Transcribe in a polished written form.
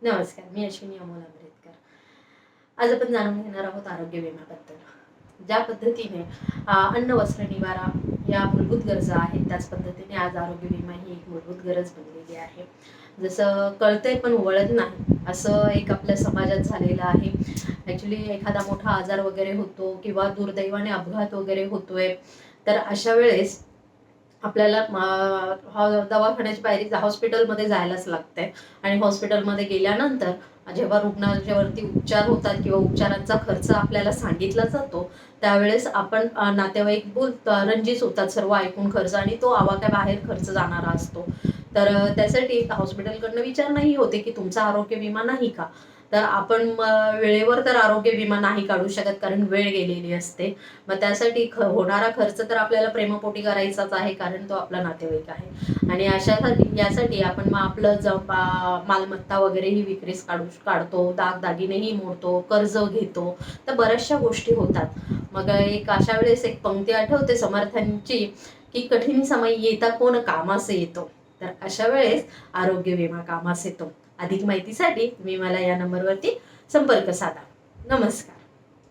नमस्कार, मी अश्विनी अमोल आंबेडकर. आज आपण जाणून घेणार आहोत आरोग्य विम्याबद्दल. ज्या पद्धतीने अन्न, वस्त्र, निवारा या मूलभूत गरजा आहेत, त्याच पद्धतीने आज आरोग्य विमा ही एक मूलभूत गरज बनलेली आहे. जसं कळतंय पण वळत नाही, असं एक आपल्या समाजात झालेलं आहे. ॲक्च्युली एखादा मोठा आजार वगैरे होतो किंवा दुर्दैवाने अपघात वगैरे होतोय, तर अशा वेळेस आपल्याला दवाखान्याची पायरी हॉस्पिटलमध्ये जायलाच लागतंय आणि हॉस्पिटलमध्ये गेल्यानंतर जेव्हा रुग्णाच्यावरती उपचार होतात किंवा उपचारांचा खर्च आपल्याला सांगितला जातो, त्यावेळेस आपण नातेवाईक रंजीत होतात सर्व ऐकून खर्च आणि तो आवाक्याबाहेर खर्च जाणारा असतो. तर त्यासाठी हॉस्पिटलकडनं विचारणंही होते, की तुमचा आरोग्य विमा नाही का? तर आपण वेळेवर तर आरोग्य विमा नाही काढू शकत कारण वेळ गेलेली असते. मग त्यासाठी होणारा खर्च तर आपल्याला प्रेमापोटी करायचाच आहे कारण तो आपला नातेवाईक आहे आणि यासाठी आपण मग आपलं मालमत्ता वगैरे ही विक्रीस काढतो, दागदागिनेही मोडतो, कर्ज घेतो. तर बऱ्याचशा गोष्टी होतात. मग अशा वेळेस एक पंक्ती आठवते समर्थांची, की "कठीण समय येता कोण कामास येतो." तर अशा वेळेस आरोग्य विमा कामास येतो. अधिक माहितीसाठी तुम्ही मला या नंबरवरती संपर्क साधा. नमस्कार.